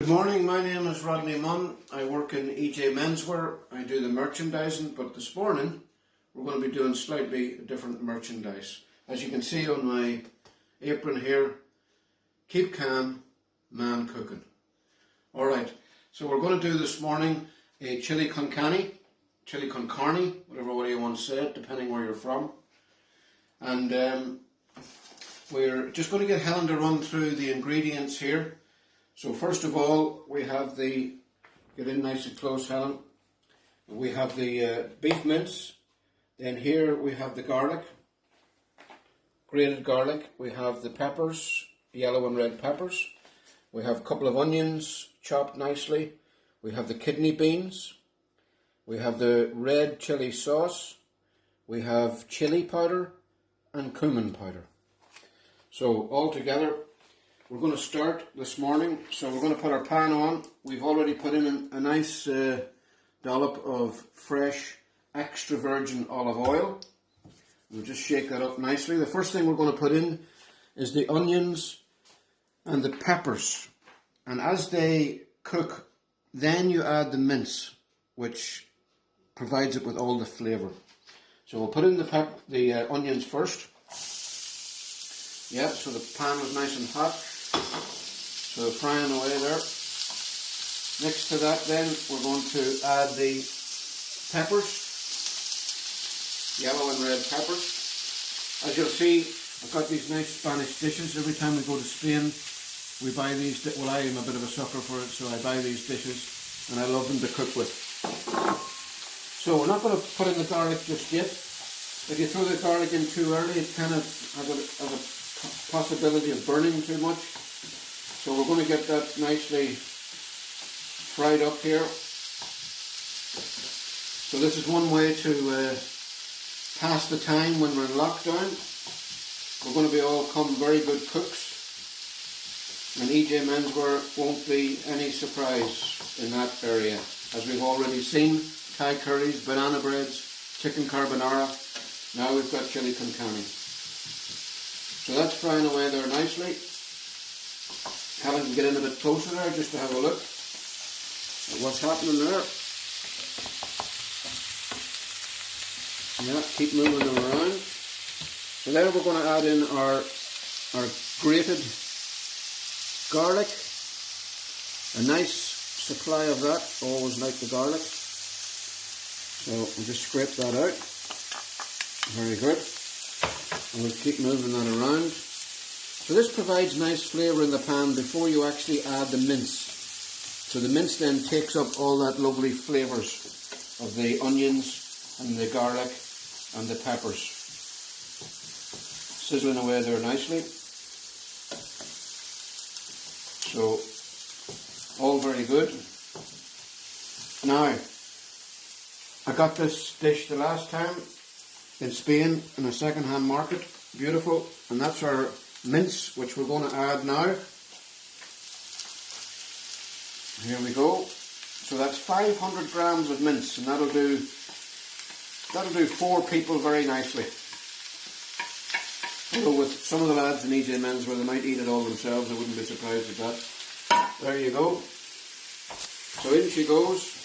Good morning, my name is Rodney Munn. I work in EJ Menswear. I do the merchandising, but this morning we're going to be doing slightly different merchandise. As you can see on my apron here, keep calm, man cooking. Alright, so we're going to do this morning a chili con carne, chili con carne, whatever way you want to say it, depending where you're from. And we're just going to get Helen to run through the ingredients here. So first of all, we have the, get in nice and close, Helen. We have the beef mince. Then here we have the garlic, grated garlic. We have the peppers, yellow and red peppers. We have a couple of onions chopped nicely. We have the kidney beans. We have the red chili sauce. We have chili powder and cumin powder. So all together, we're going to start this morning. So we're going to put our pan on. We've already put in a nice dollop of fresh extra virgin olive oil. We'll just shake that up nicely. The first thing we're going to put in is the onions and the peppers. And as they cook, then you add the mince, which provides it with all the flavour. So we'll put in the onions first. Yeah, so the pan was nice and hot. So frying away there. Next to that then, we're going to add the peppers. Yellow and red peppers. As you'll see, I've got these nice Spanish dishes. Every time we go to Spain, we buy these. Well, I am a bit of a sucker for it, so I buy these dishes and I love them to cook with. So we're not going to put in the garlic just yet. If you throw the garlic in too early, it kind of has a possibility of burning too much. So we're going to get that nicely fried up here. So this is one way to pass the time when we're in lockdown. We're going to be all come very good cooks, and EJ Menswear won't be any surprise in that area, as we've already seen Thai curries, banana breads, chicken carbonara. Now we've got chili con carne. So that's frying away there nicely. Helen can get in a bit closer there just to have a look at what's happening there. Yeah, keep moving them around. So there we're going to add in our grated garlic. A nice supply of that. Always like the garlic. So we'll just scrape that out. Very good. And we'll keep moving that around. So this provides nice flavour in the pan before you actually add the mince. So the mince then takes up all that lovely flavours of the onions and the garlic and the peppers. Sizzling away there nicely. So all very good. Now, I got this dish the last time in Spain in a second-hand market. Beautiful. And that's our mince, which we're going to add now. Here we go. So that's 500 grams of mince, and that'll do 4 people very nicely. Although with some of the lads in EJ Menswear, they might eat it all themselves. I wouldn't be surprised at that. There you go. So in she goes.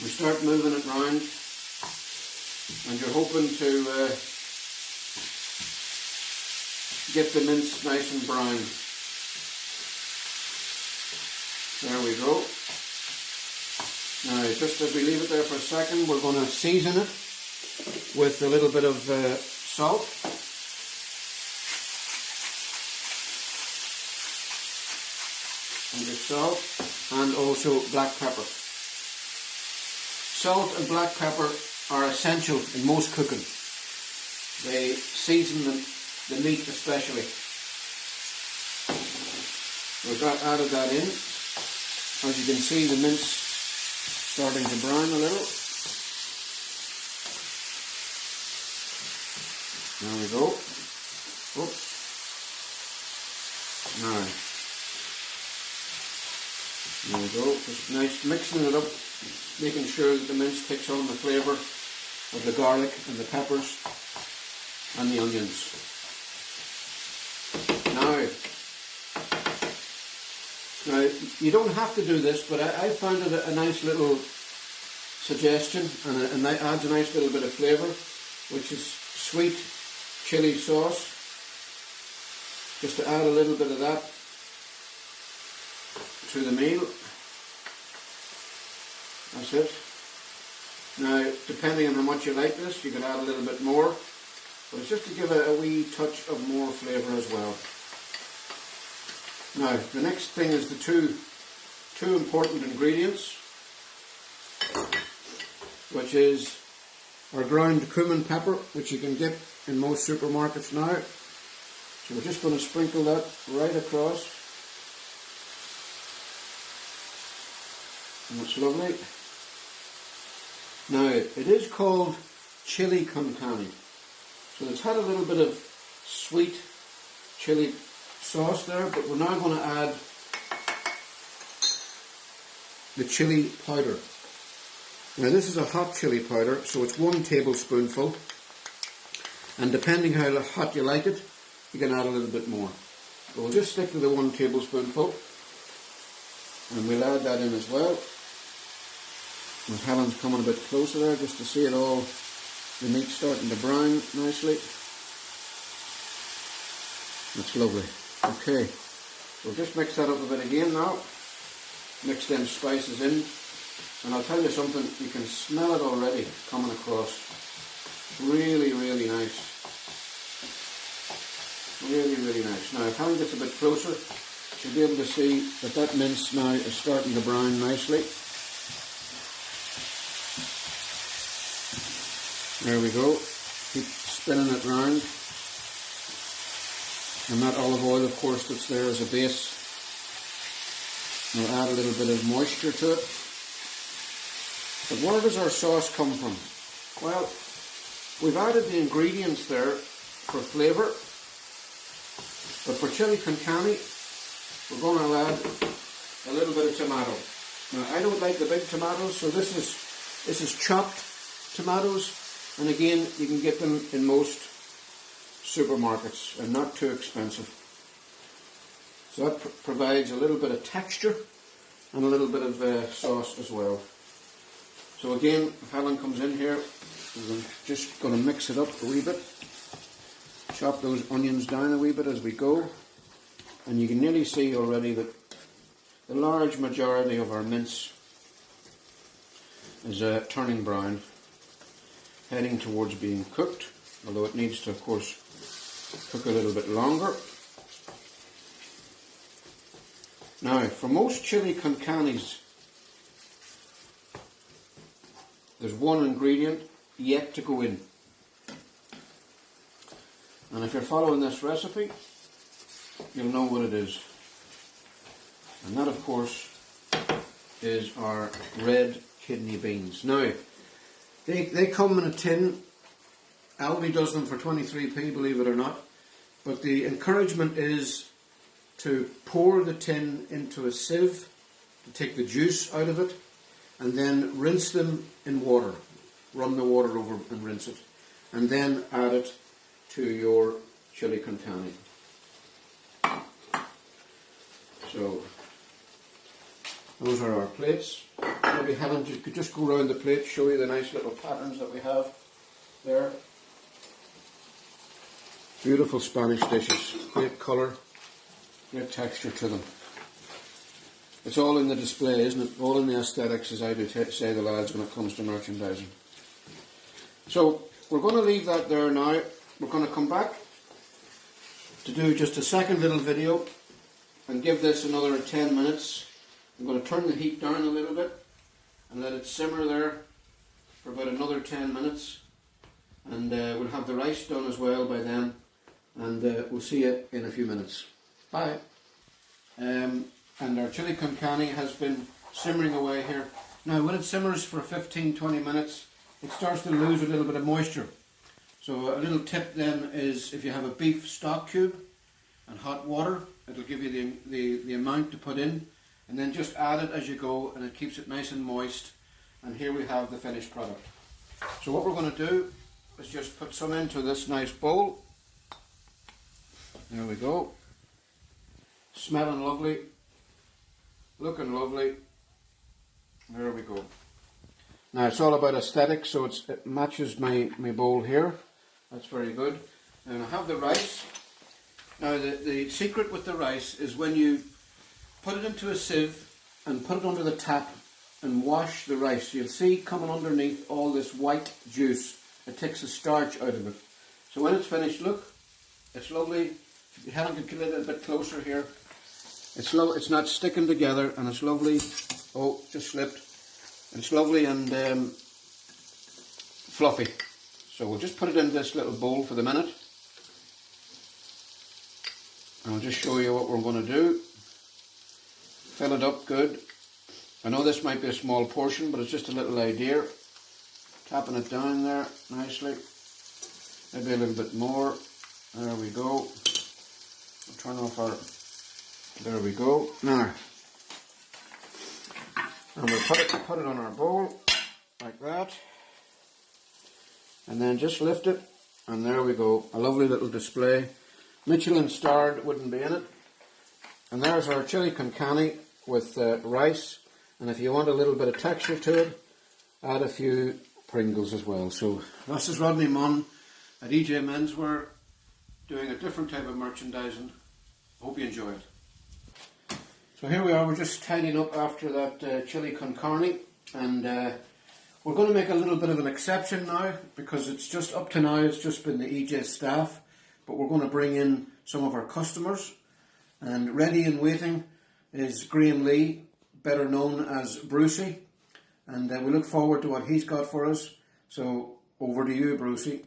We start moving it round, and you're hoping to get the mince nice and brown. There we go. Now, just as we leave it there for a second, we're going to season it with a little bit of salt. And the salt, and also black pepper. Salt and black pepper are essential in most cooking. They season the meat especially. We've added that in. As you can see, the mince starting to brown a little. There we go. Oops. Now, there we go. Just nice mixing it up, making sure that the mince takes on the flavour of the garlic and the peppers and the onions. Now, you don't have to do this, but I found it a nice little suggestion, and it adds a nice little bit of flavour, which is sweet chili sauce. Just to add a little bit of that to the meal. That's it. Now, depending on how much you like this, you can add a little bit more, but it's just to give it a wee touch of more flavour as well. Now, the next thing is the two important ingredients, which is our ground cumin pepper, which you can get in most supermarkets now. So we're just going to sprinkle that right across. And that's lovely. Now, it is called Chilli Con Carne. So it's had a little bit of sweet chili sauce there, but we're now going to add the chili powder. Now, this is a hot chili powder, so it's 1 tablespoonful. And depending how hot you like it, you can add a little bit more. But we'll just stick to the 1 tablespoonful. And we'll add that in as well. And Helen's coming a bit closer there just to see it all, the meat starting to brown nicely. That's lovely. Okay, we'll just mix that up a bit again now. Mix them spices in. And I'll tell you something, you can smell it already coming across. Really, really nice. Really, really nice. Now, if Helen gets a bit closer, she'll be able to see that that mince now is starting to brown nicely. There we go. Keep spinning it round. And that olive oil, of course, that's there as a base, will add a little bit of moisture to it. But where does our sauce come from? Well, we've added the ingredients there for flavour. But for chili con carne, we're going to add a little bit of tomato. Now, I don't like the big tomatoes, so this is chopped tomatoes, and again, you can get them in most supermarkets and not too expensive. So that provides a little bit of texture and a little bit of sauce as well. So again, if Helen comes in here, we're just going to mix it up a wee bit. Chop those onions down a wee bit as we go, and you can nearly see already that the large majority of our mince is turning brown, heading towards being cooked, although it needs to, of course, cook a little bit longer. Now, for most chili con carnes, there's one ingredient yet to go in. And if you're following this recipe, you'll know what it is. And that, of course, is our red kidney beans. Now, they come in a tin. Aldi does them for 23p, believe it or not. But the encouragement is to pour the tin into a sieve to take the juice out of it, and then rinse them in water. Run the water over and rinse it. And then add it to your chili con carne. So, those are our plates. Maybe Helen could just go around the plate, show you the nice little patterns that we have there. Beautiful Spanish dishes. Great colour, great texture to them. It's all in the display, isn't it? All in the aesthetics, as I do say the lads when it comes to merchandising. So, we're going to leave that there now. We're going to come back to do just a second little video and give this another 10 minutes. I'm going to turn the heat down a little bit and let it simmer there for about another 10 minutes. And we'll have the rice done as well by then. And we'll see you in a few minutes. Bye. And our chili con carne has been simmering away here. Now, when it simmers for 15-20 minutes, it starts to lose a little bit of moisture. So a little tip then is, if you have a beef stock cube and hot water, it'll give you the amount to put in, and then just add it as you go, and it keeps it nice and moist. And here we have the finished product. So what we're going to do is just put some into this nice bowl. There we go. Smelling lovely. Looking lovely. There we go. Now it's all about aesthetics, so it matches my bowl here. That's very good. And I have the rice. Now the secret with the rice is when you put it into a sieve and put it under the tap and wash the rice, you'll see coming underneath all this white juice. It takes the starch out of it. So when it's finished, look, it's lovely. If you have to get a little bit closer here, it's not sticking together, and it's lovely. Oh, just slipped. It's lovely and fluffy. So we'll just put it in this little bowl for the minute. And I'll just show you what we're going to do. Fill it up good. I know this might be a small portion, but it's just a little idea. Tapping it down there nicely. Maybe a little bit more. There we go. We'll turn off our... There we go. Now, and we'll put it on our bowl like that, and then just lift it, and there we go. A lovely little display. Michelin starred, wouldn't be in it. And there's our chili con carne with rice, and if you want a little bit of texture to it, add a few Pringles as well. So this is Rodney Munn at EJ Menswear, doing a different type of merchandising. Hope you enjoy it. So here we are, we're just tidying up after that chili con carne, and we're going to make a little bit of an exception now, because it's just up to now, it's just been the EJ staff, but we're going to bring in some of our customers, and ready and waiting is Graham Lee, better known as Brucey, and we look forward to what he's got for us. So over to you, Brucey.